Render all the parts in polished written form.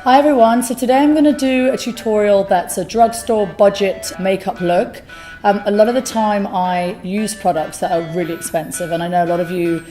Hi everyone, so today I'm going to do a tutorial that's a drugstore budget makeup look. A lot of the time I use products that are really expensive, and I know a lot of you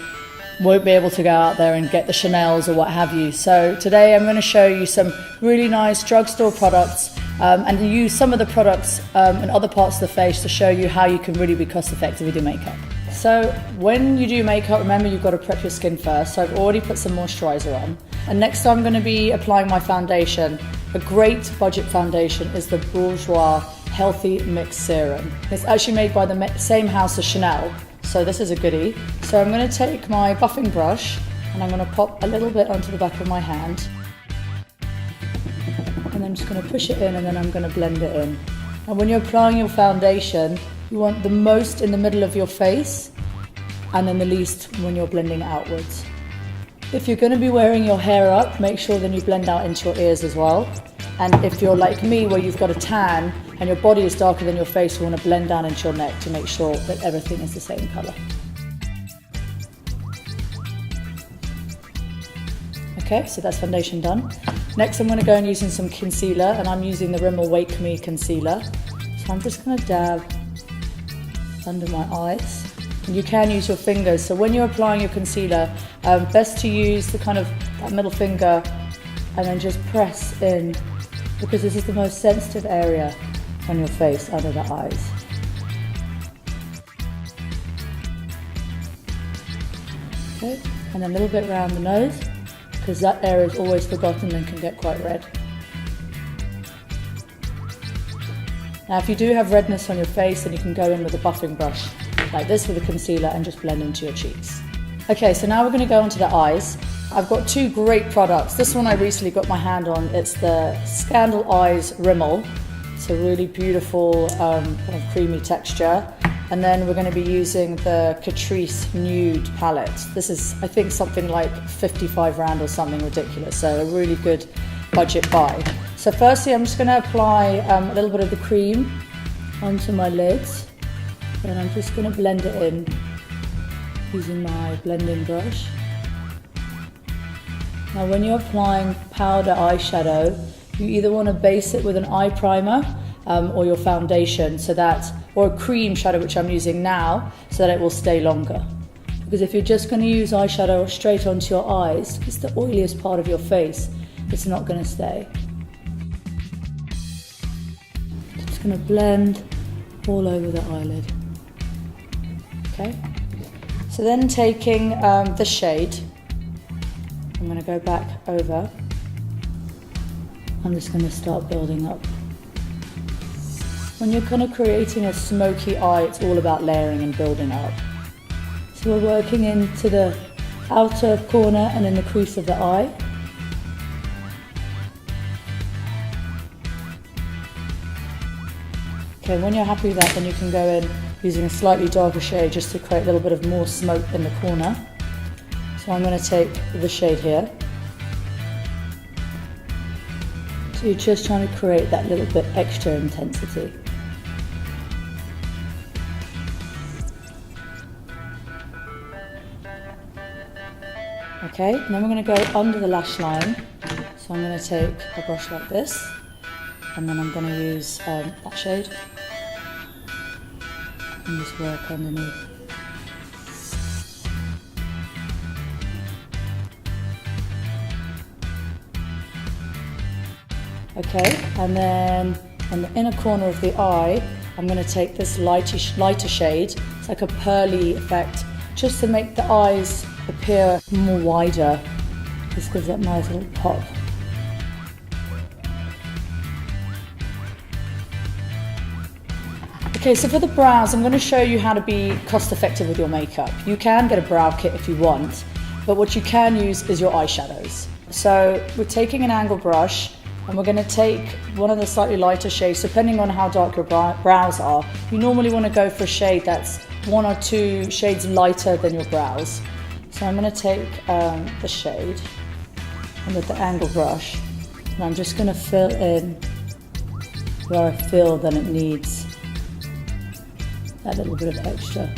won't be able to go out there and get the Shahnaz or what have you. So today I'm going to show you some really nice drugstore products and use some of the products in other parts of the face to show you how you can really be cost effective with your makeup. So when you do makeup, remember you've got to prep your skin first. So I've already put some moisturizer on. And next I'm going to be applying my foundation. A great budget foundation is the Bourjois Healthy Mix Serum. It's actually made by the same house as Chanel, so this is a goodie. So I'm going to take my buffing brush and I'm going to pop a little bit onto the back of my hand. And I'm just going to push it in and then I'm going to blend it in. And when you're applying your foundation, you want the most in the middle of your face and then the least when you're blending outwards. If you're going to be wearing your hair up, make sure then you blend out into your ears as well. And if you're like me, where you've got a tan and your body is darker than your face, you want to blend down into your neck to make sure that everything is the same colour. Okay, so that's foundation done. Next I'm going to go and using some concealer, and I'm using the Rimmel Wake Me concealer. So I'm just going to dab under my eyes. And you can use your fingers, so when you're applying your concealer, best to use the kind of that middle finger and then just press in, because this is the most sensitive area on your face, under the eyes. Okay, and a little bit around the nose, because that area is always forgotten and can get quite red. Now if you do have redness on your face, then you can go in with a buffing brush like this with a concealer and just blend into your cheeks. Okay, so now we're going to go onto the eyes. I've got two great products. This one I recently got my hand on. It's the Scandal Eyes Rimmel. It's a really beautiful kind of creamy texture. And then we're going to be using the Catrice Nude palette. This is, I think, something like 55 rand or something ridiculous. So a really good budget buy. So firstly, I'm just going to apply a little bit of the cream onto my lids. And I'm just going to blend it in using my blending brush. Now when you're applying powder eyeshadow, you either want to base it with an eye primer or your foundation, or a cream shadow, which I'm using now, so that it will stay longer. Because if you're just going to use eyeshadow straight onto your eyes, it's the oiliest part of your face, it's not going to stay. Just going to blend all over the eyelid. Okay, so then taking the shade, I'm going to go back over. I'm just going to start building up. When you're kind of creating a smoky eye, it's all about layering and building up. So we're working into the outer corner and in the crease of the eye. Okay, when you're happy with that, then you can go in using a slightly darker shade just to create a little bit of more smoke in the corner. So I'm going to take the shade here. So you're just trying to create that little bit extra intensity. Okay, and then we're going to go under the lash line. So I'm going to take a brush like this, and then I'm going to use that shade and just work underneath. Okay, and then on the inner corner of the eye, I'm going to take this lighter shade. It's like a pearly effect, just to make the eyes appear more wider. This gives that nice little pop. Okay, so for the brows, I'm going to show you how to be cost effective with your makeup. You can get a brow kit if you want, but what you can use is your eyeshadows. So we're taking an angle brush and we're going to take one of the slightly lighter shades, depending on how dark your brows are. You normally want to go for a shade that's 1 or 2 shades lighter than your brows. So I'm going to take the shade, and with the angle brush, and I'm just going to fill in where I feel that it needs that little bit of extra.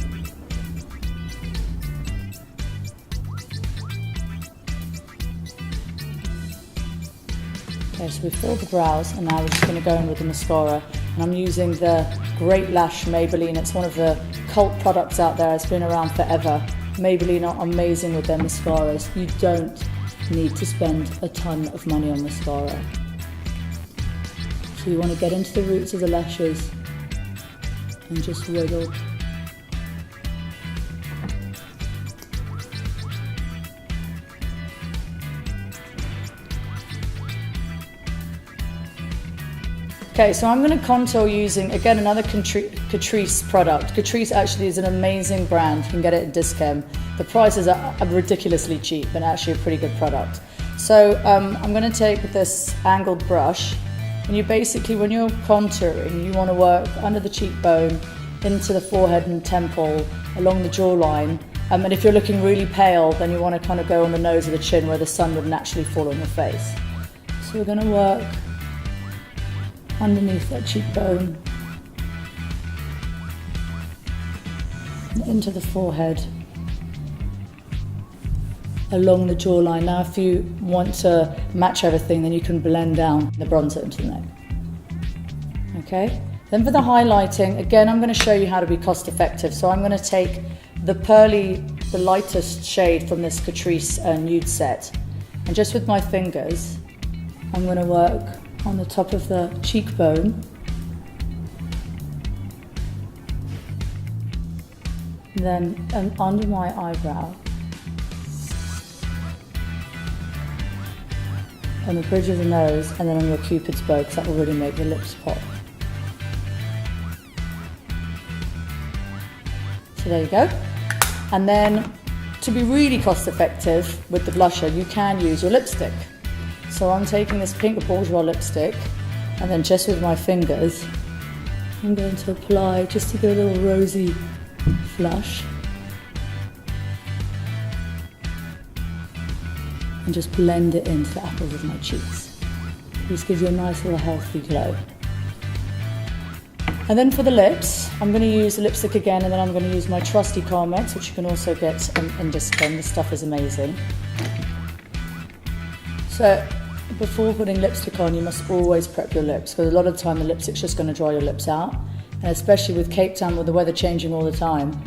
Okay, so we've filled the brows, and now we're just going to go in with the mascara. And I'm using the Great Lash Maybelline. It's one of the cult products out there. It's been around forever. Maybelline are amazing with their mascaras. You don't need to spend a ton of money on mascara. So you want to get into the roots of the lashes and just wiggle. Okay, so I'm going to contour using, again, another Catrice product. Catrice actually is an amazing brand. You can get it at Dischem. The prices are ridiculously cheap and actually a pretty good product. So I'm going to take this angled brush, and you basically, when you're contouring, you want to work under the cheekbone, into the forehead and temple, along the jawline. And if you're looking really pale, then you want to kind of go on the nose or the chin where the sun would naturally fall on your face. So we're going to work underneath that cheekbone, and into the forehead, along the jawline. Now if you want to match everything, then you can blend down the bronzer into the neck. Okay, then for the highlighting, again, I'm going to show you how to be cost effective. So I'm going to take the lightest shade from this Catrice nude set, and just with my fingers, I'm going to work on the top of the cheekbone, then under my eyebrow, on the bridge of the nose, and then on your cupid's bow, because that will really make the lips pop. So there you go. And then to be really cost effective with the blusher, you can use your lipstick. So I'm taking this pink Bourjois lipstick, and then just with my fingers, I'm going to apply, just to get a little rosy flush, and just blend it into the apples of my cheeks. This gives you a nice little healthy glow. And then for the lips, I'm going to use the lipstick again, and then I'm going to use my trusty Carmex, which you can also get in Discount. This stuff is amazing. So before putting lipstick on, you must always prep your lips, because a lot of the time the lipstick's just going to dry your lips out, and especially with Cape Town, with the weather changing all the time,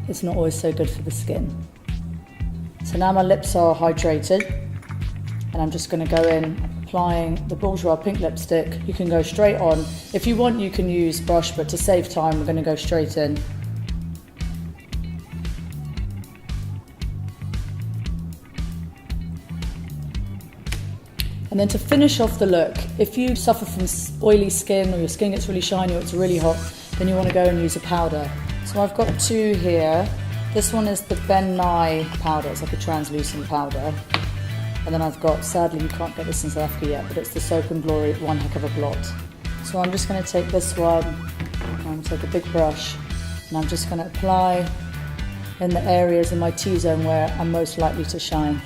it's not always so good for the skin. So now my lips are hydrated, and I'm just going to go in applying the Bourjois pink lipstick. You can go straight on. If you want, you can use brush, but to save time, we're going to go straight in. And then to finish off the look, if you suffer from oily skin, or your skin gets really shiny, or it's really hot, then you want to go and use a powder. So I've got two here. This one is the Ben Nye powder. It's like a translucent powder. And then I've got, sadly you can't get this in South Africa yet, but it's the Soap and Glory One Heck of a Blot. So I'm just going to take this one, I'm going to take a big brush, and I'm just going to apply in the areas in my T-zone where I'm most likely to shine.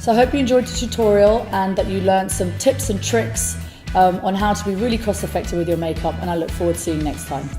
So I hope you enjoyed the tutorial, and that you learned some tips and tricks on how to be really cost effective with your makeup, and I look forward to seeing you next time.